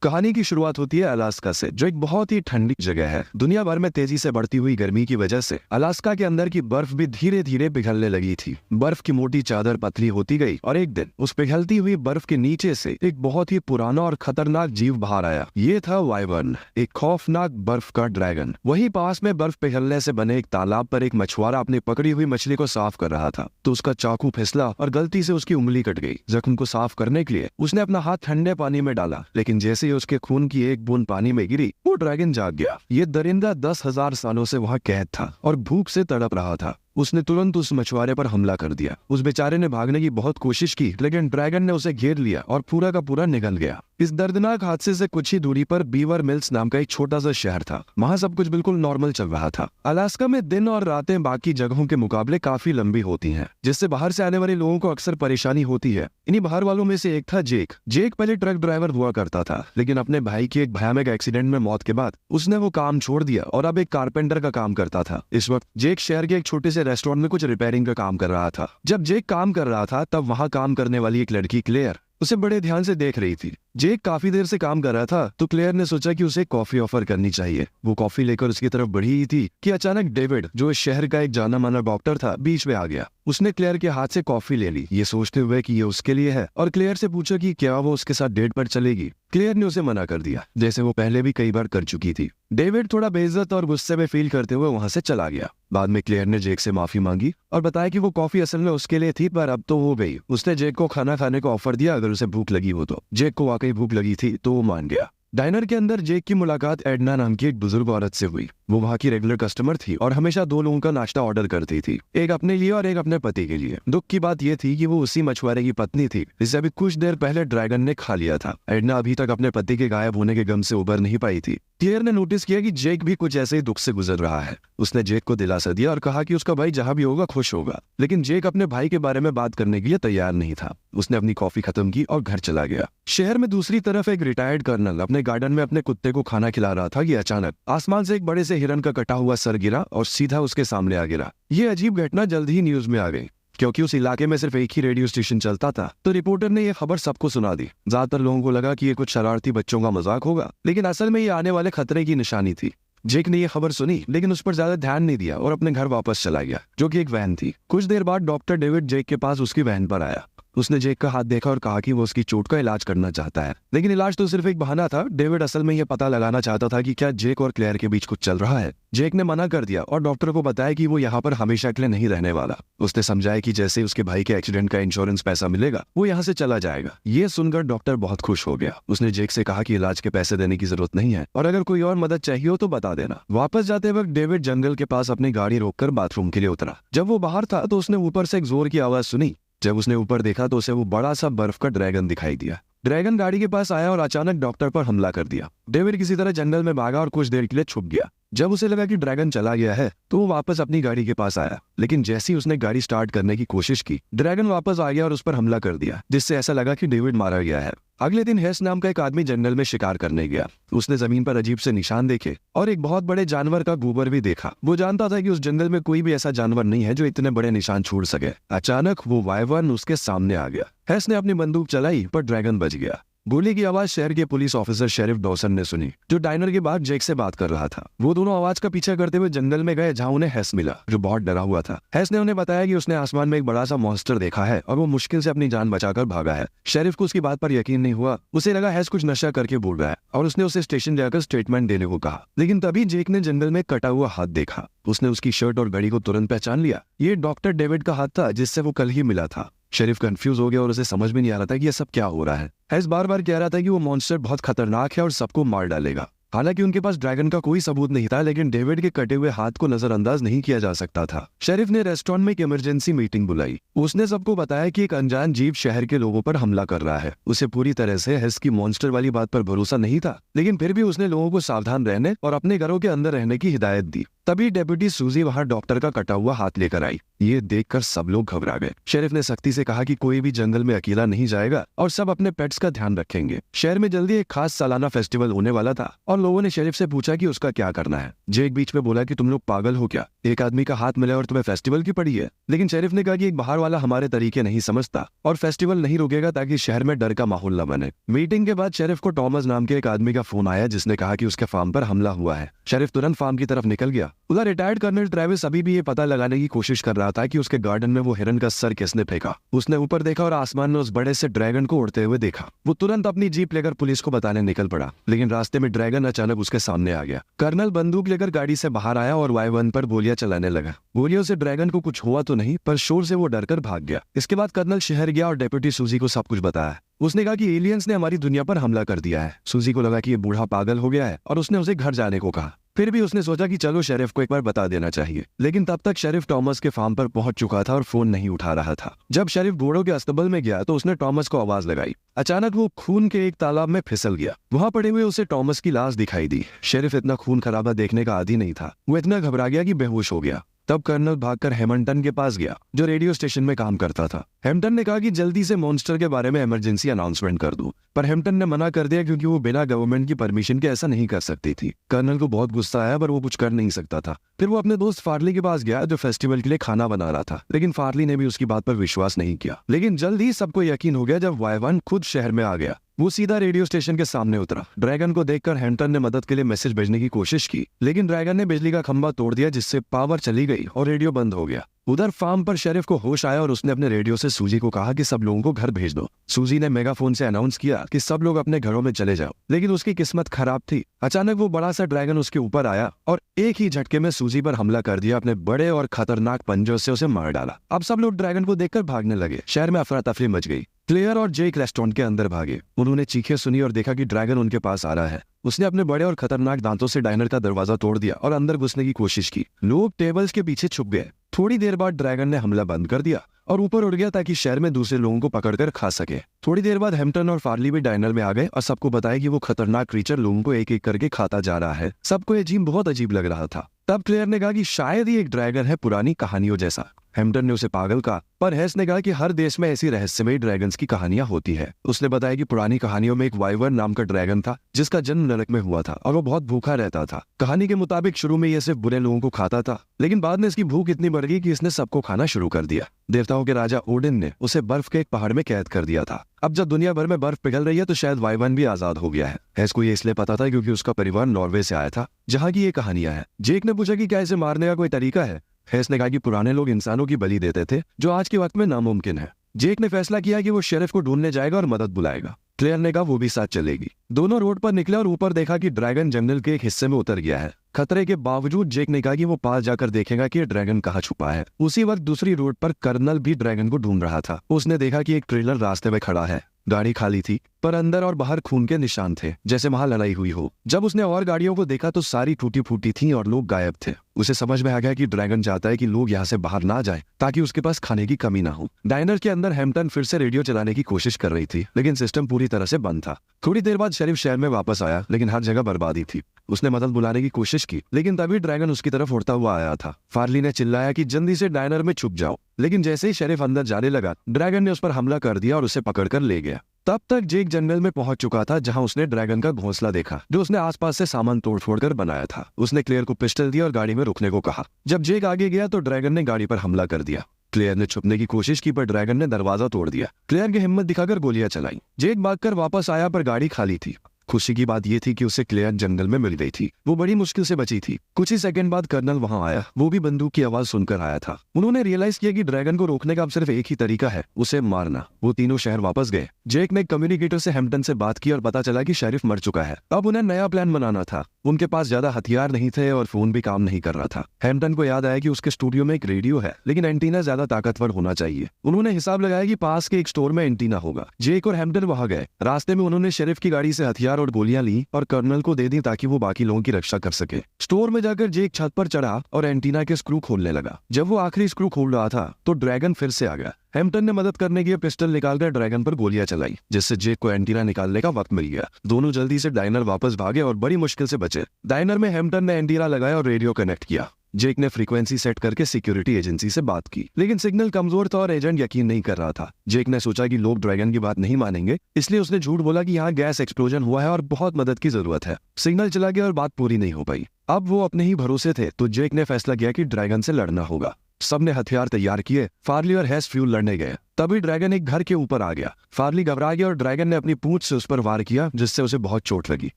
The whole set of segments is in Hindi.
कहानी की शुरुआत होती है अलास्का से, जो एक बहुत ही ठंडी जगह है। दुनिया भर में तेजी से बढ़ती हुई गर्मी की वजह से अलास्का के अंदर की बर्फ भी धीरे धीरे पिघलने लगी थी। बर्फ की मोटी चादर पतली होती गई और एक दिन उस पिघलती हुई बर्फ के नीचे से एक बहुत ही पुराना और खतरनाक जीव बाहर आया। ये था वाइवर्न, एक खौफनाक बर्फ का ड्रैगन। वहीं पास में बर्फ पिघलने से बने एक तालाब पर एक मछुआरा अपनी पकड़ी हुई मछली को साफ कर रहा था, तो उसका चाकू फिसला और गलती से उसकी उंगली कट गई। जख्म को साफ करने के लिए उसने अपना हाथ ठंडे पानी में डाला, लेकिन जैसे ही उसके खून की एक बूंद पानी में गिरी, वो ड्रैगन जाग गया। ये दरिंदा 10,000 सालों से वहाँ कैद था और भूख से तड़प रहा था। उसने तुरंत उस मछुआरे पर हमला कर दिया। उस बेचारे ने भागने की बहुत कोशिश की, लेकिन ड्रैगन ने उसे घेर लिया और पूरा का पूरा निगल गया। इस दर्दनाक हादसे से कुछ ही दूरी पर बीवर मिल्स नाम का एक छोटा सा शहर था। वहाँ सब कुछ बिल्कुल नॉर्मल चल रहा था। अलास्का में दिन और रातें बाकी जगहों के मुकाबले काफी लंबी होती हैं, जिससे बाहर से आने वाले लोगों को अक्सर परेशानी होती है। इन्हीं बाहर वालों में से एक था जेक। जेक पहले ट्रक ड्राइवर हुआ करता था, लेकिन अपने भाई की एक भयानक एक्सीडेंट में मौत के बाद उसने वो काम छोड़ दिया और अब एक कारपेंटर का काम करता था। इस वक्त जेक शहर के एक छोटे से रेस्टोरेंट में कुछ रिपेयरिंग का काम कर रहा था। जब जेक काम कर रहा था, तब वहाँ काम करने वाली एक लड़की क्लेयर उसे बड़े ध्यान से देख रही थी। जेक काफी देर से काम कर रहा था, तो क्लेयर ने सोचा कि उसे कॉफी ऑफर करनी चाहिए। वो कॉफी लेकर उसकी तरफ बढ़ी ही थी कि अचानक डेविड, जो इस शहर का एक जाना माना डॉक्टर था, बीच में आ गया। उसने क्लेयर के हाथ से कॉफी ले ली, ये सोचते हुए कि ये उसके लिए है, और क्लेयर से पूछा कि क्या वो उसके साथ डेट पर चलेगी। क्लेयर ने उसे मना कर दिया, जैसे वो पहले भी कई बार कर चुकी थी। डेविड थोड़ा बेइज्जत और गुस्से में फील करते हुए वहां से चला गया। बाद में क्लेयर ने जेक से माफी मांगी और बताया कि वो कॉफी असल में उसके लिए थी, पर अब तो हो गई। उसने जेक को खाना खाने को ऑफर दिया अगर उसे भूख लगी हो तो। जेक को वाकई भूख लगी थी, तो वो मान गया। डाइनर के अंदर जेक की मुलाकात एडना नाम की एक बुजुर्ग औरत से हुई। वो वहाँ की रेगुलर कस्टमर थी और हमेशा 2 लोगों का नाश्ता ऑर्डर करती थी, एक अपने लिए और एक अपने पति के लिए। दुख की बात यह थी कि वो उसी मछुआरे की पत्नी थी जिसे अभी कुछ देर पहले ड्रैगन ने खा लिया था। एडना अभी तक अपने पति के गायब होने के गम से उबर नहीं पाई थी। क्लेयर ने नोटिस किया कि जेक भी कुछ ऐसे ही दुख से गुजर रहा है। उसने जेक को दिलासा दिया और कहा कि उसका भाई जहाँ भी होगा खुश होगा, लेकिन जेक अपने भाई के बारे में बात करने के लिए तैयार नहीं था। उसने अपनी कॉफी खत्म की और घर चला गया। शहर में दूसरी तरफ एक रिटायर्ड कर्नल अपने गार्डन में अपने कुत्ते को खाना खिला रहा था कि अचानक आसमान से एक बड़े से हिरन का कटा हुआ सर गिरा और सीधा उसके सामने आ गिरा। ये अजीब घटना जल्द ही न्यूज में आ गई। क्योंकि उस इलाके में सिर्फ एक ही रेडियो स्टेशन चलता था, तो रिपोर्टर ने यह खबर सबको सुना दी। ज्यादातर लोगों को लगा कि ये कुछ शरारती बच्चों का मजाक होगा, लेकिन असल में ये आने वाले खतरे की निशानी थी। जेक ने यह खबर सुनी, लेकिन उस पर ज्यादा ध्यान नहीं दिया और अपने घर वापस चला गया, जो कि एक वैन थी। कुछ देर बाद डॉक्टर डेविड जेक के पास उसकी वैन पर आया। उसने जेक का हाथ देखा और कहा कि वो उसकी चोट का इलाज करना चाहता है, लेकिन इलाज तो सिर्फ एक बहाना था। डेविड असल में यह पता लगाना चाहता था कि क्या जेक और क्लेयर के बीच कुछ चल रहा है। जेक ने मना कर दिया और डॉक्टर को बताया कि वो यहाँ पर हमेशा के लिए नहीं रहने वाला। उसने समझाया कि जैसे उसके भाई के एक्सीडेंट का इंश्योरेंस पैसा मिलेगा, वो यहाँ से चला जाएगा। ये सुनकर डॉक्टर बहुत खुश हो गया। उसने जेक से कहा कि इलाज के पैसे देने की जरूरत नहीं है और अगर कोई और मदद चाहिए हो तो बता देना। वापस जाते वक्त डेविड जंगल के पास अपनी गाड़ी रोककर बाथरूम के लिए उतरा। जब वो बाहर था तो उसने ऊपर से एक जोर की आवाज सुनी। जब उसने ऊपर देखा तो उसे वो बड़ा सा बर्फ का ड्रैगन दिखाई दिया। ड्रैगन गाड़ी के पास आया और अचानक डॉक्टर पर हमला कर दिया। डेविड किसी तरह जंगल में भागा और कुछ देर के लिए छुप गया। जब उसे लगा कि ड्रैगन चला गया है, तो वो वापस अपनी गाड़ी के पास आया, लेकिन जैसे ही उसने गाड़ी स्टार्ट करने की कोशिश की, ड्रैगन वापस आ गया और उस पर हमला कर दिया, जिससे ऐसा लगा कि डेविड मारा गया है। अगले दिन हेस नाम का एक आदमी जंगल में शिकार करने गया। उसने जमीन पर अजीब से निशान देखे और एक बहुत बड़े जानवर का गोबर भी देखा। वो जानता था कि उस जंगल में कोई भी ऐसा जानवर नहीं है जो इतने बड़े निशान छोड़ सके। अचानक वो वाइवर्न उसके सामने आ गया। हेस ने अपनी बंदूक चलाई, पर ड्रैगन बच गया। गोली की आवाज शहर के पुलिस ऑफिसर शेरिफ डॉसन ने सुनी, जो डाइनर के बाद जेक से बात कर रहा था। वो दोनों आवाज का पीछा करते हुए जंगल में गए, जहां उन्हें हेस मिला, जो बहुत डरा हुआ था। हेस ने उन्हें बताया कि उसने आसमान में एक बड़ा सा मॉन्स्टर देखा है और वो मुश्किल से अपनी जान बचाकर भागा है। शेरिफ को उसकी बात पर यकीन नहीं हुआ। उसे लगा हेस कुछ नशा करके बोल रहा है और उसने उसे स्टेशन जाकर स्टेटमेंट देने को कहा। लेकिन तभी जेक ने जंगल में कटा हुआ हाथ देखा। उसने उसकी शर्ट और घड़ी को तुरंत पहचान लिया। ये डॉक्टर डेविड का हाथ था, जिससे वो कल ही मिला था। शेरिफ कंफ्यूज हो गया और उसे समझ में नहीं आ रहा था कि यह सब क्या हो रहा है। हेस बार बार कह रहा था कि वो मॉन्स्टर बहुत खतरनाक है और सबको मार डालेगा। हालांकि उनके पास ड्रैगन का कोई सबूत नहीं था, लेकिन डेविड के कटे हुए हाथ को नजरअंदाज नहीं किया जा सकता था। शेरिफ ने रेस्टोरेंट में एक इमरजेंसी मीटिंग बुलाई। उसने सबको बताया कि एक अनजान जीव शहर के लोगों पर हमला कर रहा है। उसे पूरी तरह से हेस की मॉन्स्टर वाली बात पर भरोसा नहीं था, लेकिन फिर भी उसने लोगों को सावधान रहने और अपने घरों के अंदर रहने की हिदायत दी, तभी डेप्यूटी सूजी वहां डॉक्टर का कटा हुआ हाथ लेकर आई। ये देखकर सब लोग घबरा गए। शेरिफ ने सख्ती से कहा कि कोई भी जंगल में अकेला नहीं जाएगा और सब अपने पेट्स का ध्यान रखेंगे। शहर में जल्दी एक खास सालाना फेस्टिवल होने वाला था और लोगों ने शेरिफ से पूछा कि उसका क्या करना है। जेक बीच में बोला कि तुम लोग पागल हो क्या, एक आदमी का हाथ मिला और तुम्हें फेस्टिवल की पड़ी है। लेकिन शेरिफ ने कहा कि एक बाहर वाला हमारे तरीके नहीं समझता और फेस्टिवल नहीं रुकेगा ताकि शहर में डर का माहौल न बने। मीटिंग के बाद शेरिफ को टॉमस नाम के एक आदमी का फोन आया जिसने कहा कि उसके फार्म पर हमला हुआ है। शेरिफ तुरंत फार्म की तरफ निकल गया। उधर रिटायर्ड कर्नल ट्रेविस अभी भी ये पता लगाने की कोशिश कर रहा था कि उसके गार्डन में वो हिरन का सर किसने फेंका। उसने ऊपर देखा और आसमान में उस बड़े से ड्रैगन को उड़ते हुए देखा। वो तुरंत अपनी जीप लेकर पुलिस को बताने निकल पड़ा, लेकिन रास्ते में ड्रैगन अचानक उसके सामने आ गया। कर्नल बंदूक लेकर गाड़ी से बाहर आया और Y1 पर गोलियां चलाने लगा। गोलियों से ड्रैगन को कुछ हुआ तो नहीं, पर शोर से वो डरकर भाग गया। इसके बाद कर्नल शहर गया और डेप्यूटी सूजी को सब कुछ बताया। उसने कहा कि एलियंस ने हमारी दुनिया पर हमला कर दिया है। सूजी को लगा कि ये बूढ़ा पागल हो गया है और उसने उसे घर जाने को कहा। फिर भी उसने सोचा कि चलो शेरिफ को एक बार बता देना चाहिए, लेकिन तब तक शेरिफ टॉमस के फार्म पर पहुंच चुका था और फोन नहीं उठा रहा था। जब शेरिफ घोड़ों के अस्तबल में गया तो उसने टॉमस को आवाज लगाई। अचानक वो खून के एक तालाब में फिसल गया। वहां पड़े हुए उसे टॉमस की लाश दिखाई दी। शेरिफ इतना खून खराबा देखने का आदी नहीं था। वो इतना घबरा गया कि बेहोश हो गया। तब कर्नल भागकर हेमंटन के पास गया जो रेडियो स्टेशन में काम करता था। हेम्पटन ने कहा कि जल्दी से मॉन्स्टर के बारे में इमरजेंसी अनाउंसमेंट कर दूं, पर हेम्पटन ने मना कर दिया क्योंकि वो बिना गवर्नमेंट की परमिशन के ऐसा नहीं कर सकती थी। कर्नल को बहुत गुस्सा आया पर वो कुछ कर नहीं सकता था। फिर वो अपने दोस्त फार्ली के पास गया जो फेस्टिवल के लिए खाना बना रहा था, लेकिन फार्ली ने भी उसकी बात पर विश्वास नहीं किया। लेकिन जल्द ही सबको यकीन हो गया जब Y1 खुद शहर में आ गया। वो सीधा रेडियो स्टेशन के सामने उतरा। ड्रैगन को देखकर हेम्पटन ने मदद के लिए मैसेज भेजने की कोशिश की, लेकिन ड्रैगन ने बिजली का खंभा तोड़ दिया जिससे पावर चली गई और रेडियो बंद हो गया। उधर फार्म पर शेरिफ को होश आया और उसने अपने रेडियो से सूजी को कहा कि सब लोगों को घर भेज दो। सूजी ने मेगाफोन से अनाउंस किया कि सब लोग अपने घरों में चले जाओ, लेकिन उसकी किस्मत खराब थी। अचानक वो बड़ा सा ड्रैगन उसके ऊपर आया और एक ही झटके में सूजी पर हमला कर दिया। अपने बड़े और खतरनाक पंजों से उसे मार डाला। अब सब लोग ड्रैगन को देखकर भागने लगे। शहर में अफरा तफरी मच गई। क्लेयर और जेक रेस्टोरेंट के अंदर भागे। उन्होंने चीखें सुनी और देखा कि ड्रैगन उनके पास आ रहा है। उसने अपने बड़े और खतरनाक दांतों से डाइनर का दरवाजा तोड़ दिया और अंदर घुसने की कोशिश की। लोग टेबल्स के पीछे छुप गए। थोड़ी देर बाद ड्रैगन ने हमला बंद कर दिया और ऊपर उड़ गया ताकि शहर में दूसरे लोगों को पकड़कर खा सके। थोड़ी देर बाद हेम्पटन और फार्ली भी डाइनर में आ गए और सबको बताया कि वो खतरनाक क्रीचर लोगों को एक एक करके खाता जा रहा है। सबको ये जीम बहुत अजीब लग रहा था। तब क्लेयर ने कहा कि शायद ही एक ड्रैगन है पुरानी कहानियों जैसा। हेम्पटन ने उसे पागल कहा, पर हेस ने कहा कि हर देश में ऐसी रहस्यमयी ड्रैगन्स की कहानियां होती है। उसने बताया कि पुरानी कहानियों में एक वाइवर नाम का ड्रैगन था जिसका जन्म नरक में हुआ था और वो बहुत भूखा रहता था। कहानी के मुताबिक शुरू में ये सिर्फ बुरे लोगों को खाता था, लेकिन बाद में इसकी भूख इतनी बढ़ गई कि इसने सबको खाना शुरू कर दिया। देवताओं के राजा ओडिन ने उसे बर्फ के एक पहाड़ में कैद कर दिया था। अब जब दुनिया भर में बर्फ पिघल रही है तो शायद Y1 भी आजाद हो गया है। हेस को ये इसलिए पता था क्योंकि उसका परिवार नॉर्वे से आया था जहाँ की ये कहानियां हैं। जेक ने पूछा कि क्या इसे मारने का कोई तरीका है। हेस ने कहा कि पुराने लोग इंसानों की बलि देते थे जो आज के वक्त में नामुमकिन है। जेक ने फैसला किया कि वो शेरिफ को ढूंढने जाएगा और मदद बुलाएगा। क्लेयर ने कहा वो भी साथ चलेगी। दोनों रोड पर निकले और ऊपर देखा कि ड्रैगन जंगल के एक हिस्से में उतर गया है। खतरे के बावजूद जेक ने कहा कि वो पास जाकर देखेगा कि ये ड्रैगन कहाँ छुपा है। उसी वक्त दूसरी रोड पर कर्नल भी ड्रैगन को ढूंढ रहा था। उसने देखा कि एक ट्रेलर रास्ते में खड़ा है। गाड़ी खाली थी, पर अंदर और बाहर खून के निशान थे, जैसे वहां लड़ाई हुई हो। जब उसने और गाड़ियों को देखा तो सारी टूटी फूटी थी और लोग गायब थे। उसे समझ में आ गया कि ड्रैगन चाहता है कि लोग यहाँ से बाहर ना जाएं ताकि उसके पास खाने की कमी ना हो। डाइनर के अंदर हेम्पटन फिर से रेडियो चलाने की कोशिश कर रही थी, लेकिन सिस्टम पूरी तरह से बंद था। थोड़ी देर बाद शेरिफ शहर में वापस आया, लेकिन हर जगह बर्बादी थी। उसने मदद बुलाने की कोशिश की, लेकिन तभी ड्रैगन उसकी तरफ उड़ता हुआ आया था। फार्ली ने चिल्लाया कि जल्दी से डाइनर में छुप जाओ, लेकिन जैसे ही शेरिफ अंदर जाने लगा, ड्रैगन ने उस पर हमला कर दिया और उसे पकड़कर ले गया। तब तक जेक जंगल में पहुंच चुका था जहां उसने ड्रैगन का घोंसला देखा जो उसने आसपास से सामान तोड़-फोड़ कर बनाया था। उसने क्लेयर को पिस्टल दिया और गाड़ी में रुकने को कहा। जब जेक आगे गया तो ड्रैगन ने गाड़ी पर हमला कर दिया। क्लेयर ने छुपने की कोशिश की पर ड्रैगन ने दरवाजा तोड़ दिया। क्लेयर की हिम्मत दिखाकर गोलियां चलाई। जेक भागकर वापस आया पर गाड़ी खाली थी। खुशी की बात यह थी कि उसे क्लेयर जंगल में मिल गई थी। वो बड़ी मुश्किल से बची थी। कुछ ही सेकंड बाद कर्नल वहां आया। वो भी बंदूक की आवाज सुनकर आया था। उन्होंने रियलाइज किया कि ड्रैगन को रोकने का अब सिर्फ एक ही तरीका है, उसे मारना। वो तीनों शहर वापस गए। जेक ने कम्युनिकेटर से हेम्पटन से बात की और पता चला कि शेरिफ मर चुका है। अब उन्हें नया प्लान बनाना था। उनके पास ज्यादा हथियार नहीं थे और फोन भी काम नहीं कर रहा था। हेम्पटन को याद आया कि उसके स्टूडियो में एक रेडियो है, लेकिन एंटीना ज्यादा ताकतवर होना चाहिए। उन्होंने हिसाब लगाया कि पास के एक स्टोर में एंटीना होगा। जेक और हेम्पटन वहां गए। रास्ते में उन्होंने शेरिफ की गाड़ी से हथियार और गोलियां ली और कर्नल को दे दी ताकि वो बाकी लोगों की रक्षा कर सके। स्टोर में जाकर जेक छत पर चढ़ा और एंटीना के स्क्रू खोलने लगा। जब वो आखिरी स्क्रू खोल रहा था तो ड्रैगन फिर से आ गया। हेम्पटन ने मदद करने के लिए पिस्टल निकालकर ड्रैगन पर गोलियां चलाई, जिससे जेक को एंटीना निकालने का वक्त मिल गया। दोनों जल्दी से डाइनर वापस भागे और बड़ी मुश्किल से बचे। डाइनर में हेम्पटन ने एंटीना लगाया और रेडियो कनेक्ट किया। जेक ने फ्रीक्वेंसी सेट करके सिक्योरिटी एजेंसी से बात की, लेकिन सिग्नल कमजोर था और एजेंट यकीन नहीं कर रहा था। जेक ने सोचा कि लोग ड्रैगन की बात नहीं मानेंगे, इसलिए उसने झूठ बोला कि यहाँ गैस एक्सप्लोजन हुआ है और बहुत मदद की जरूरत है। सिग्नल चला गया और बात पूरी नहीं हो पाई। अब वो अपने ही भरोसे थे, तो जेक ने फैसला किया कि ड्रैगन से लड़ना होगा। सबने हथियार तैयार किए। फार्ली और हैस फ्यूल लड़ने गए। तभी ड्रैगन एक घर के ऊपर आ गया। फार्ली घबरा गया और ड्रैगन ने अपनी पूंछ से उस पर वार किया, जिससे उसे बहुत चोट लगी।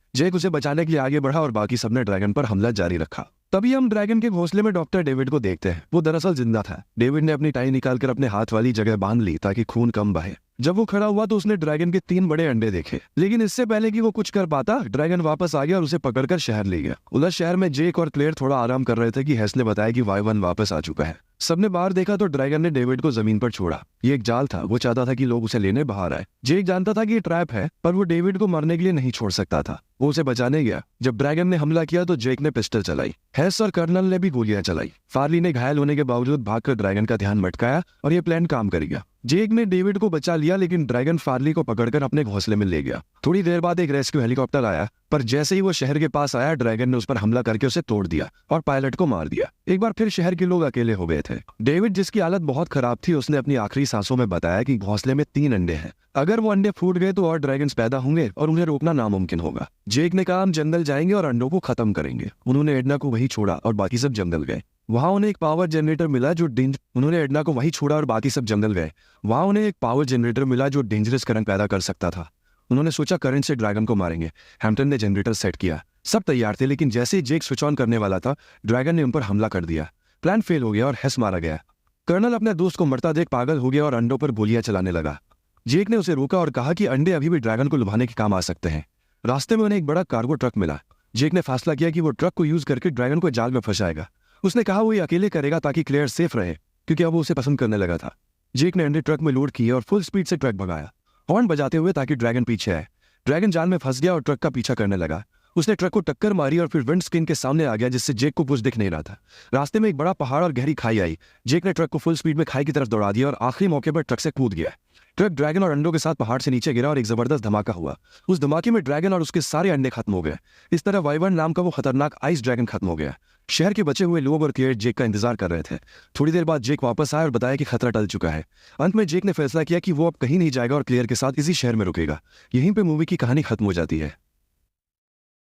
जेक उसे बचाने के लिए आगे बढ़ा और बाकी सबने ड्रैगन पर हमला जारी रखा। तभी हम ड्रैगन के घोंसले में डॉक्टर डेविड को देखते हैं। वो दरअसल जिंदा था। डेविड ने अपनी टाई निकालकर अपने हाथ वाली जगह बांध ली ताकि खून कम बहे। जब वो खड़ा हुआ तो उसने ड्रैगन के 3 बड़े अंडे देखे, लेकिन इससे पहले कि वो कुछ कर पाता, ड्रैगन वापस आ गया और उसे पकड़कर शहर ले गया। उधर शहर में जेक और क्लेयर थोड़ा आराम कर रहे थे कि हैस ने बताया कि वाई-1 वापस आ चुका है। सबने बाहर देखा तो ड्रैगन ने डेविड को जमीन पर छोड़ा। ये एक जाल था। वो चाहता था कि लोग उसे लेने बाहर आए। जेक जानता था कि ये ट्रैप है, पर वो डेविड को मरने के लिए नहीं छोड़ सकता था। वो उसे बचाने गया। जब ड्रैगन ने हमला किया तो जेक ने पिस्टल चलाई। हैस और कर्नल ने भी गोलियां चलाई। फार्ली ने घायल होने के बावजूद भागकर ड्रैगन का ध्यान भटकाया और ये प्लान काम कर गया। जेक ने डेविड को बचा लिया, लेकिन ड्रैगन फार्ली को पकड़कर अपने घोंसले में ले गया। थोड़ी देर बाद एक रेस्क्यू हेलीकॉप्टर आया, पर जैसे ही वो शहर के पास आया, ड्रैगन ने उस पर हमला करके उसे तोड़ दिया और पायलट को मार दिया। एक बार फिर शहर के लोग अकेले हो गए थे। डेविड, जिसकी हालत बहुत खराब थी, उसने अपनी आखिरी सांसों में बताया कि घोंसले में 3 अंडे हैं। अगर वो अंडे फूट गए तो और ड्रैगन्स पैदा होंगे और उन्हें रोकना नामुमकिन होगा। जेक ने कहा, हम जंगल जाएंगे और अंडों को खत्म करेंगे। उन्होंने एडना को वहीं छोड़ा और बाकी सब जंगल गए। वहां उन्हें एक पावर जनरेटर मिला जो उन्होंने एडना को वहीं छोड़ा और बाकी सब जंगल गए। वहां उन्हें एक पावर जनरेटर मिला जो डेंजरस करंट पैदा कर सकता था। उन्होंने सोचा करंट से ड्रैगन को मारेंगे। हैम्पटन ने जनरेटर सेट किया। सब तैयार थे, लेकिन जैसे ही जेक स्विच ऑन करने वाला था, ड्रैगन ने उन पर हमला कर दिया। प्लान फेल हो गया और हैस मारा गया। कर्नल अपने दोस्त को मरता देख पागल हो गया और अंडों पर गोलियां चलाने लगा। जेक ने उसे रोका और कहा कि अंडे अभी भी ड्रैगन को लुभाने के काम आ सकते हैं। रास्ते में उन्हें एक बड़ा कार्गो ट्रक मिला। जेक ने फैसला किया कि वो ट्रक को यूज करके ड्रैगन को जाल में फंसाएगा। उसने कहा वो ये अकेले करेगा ताकि क्लेयर सेफ रहे, क्योंकि अब वो उसे पसंद करने लगा था। जेक ने अंडे ट्रक में लोड किए और फुल स्पीड से ट्रक भगाया, हॉर्न बजाते हुए ताकि ड्रैगन पीछे आए। ड्रैगन जाल में फंस गया और ट्रक का पीछा करने लगा। उसने ट्रक को टक्कर मारी और फिर विंड स्क्रीन के सामने आ गया, जिससे जेक को कुछ दिख नहीं रहा था। रास्ते में एक बड़ा पहाड़ और गहरी खाई आई। जेक ने ट्रक को फुल स्पीड में खाई की तरफ दौड़ा दिया और आखिरी मौके पर ट्रक से कूद गया। ट्रक ड्रैगन और अंडों के साथ पहाड़ से नीचे गिरा और एक जबरदस्त धमाका हुआ। उस धमाके में ड्रैगन और उसके सारे अंडे खत्म हो गए। इस तरह वाई-1 नाम का वो खतरनाक आइस ड्रैगन खत्म हो गया। शहर के बचे हुए लोग और क्लेयर जेक का इंतजार कर रहे थे। थोड़ी देर बाद जेक वापस आया और बताया कि खतरा टल चुका है। अंत में जेक ने फैसला किया कि वो अब कहीं नहीं जाएगा और क्लेयर के साथ इसी शहर में रुकेगा। यहीं पे मूवी की कहानी खत्म हो जाती है।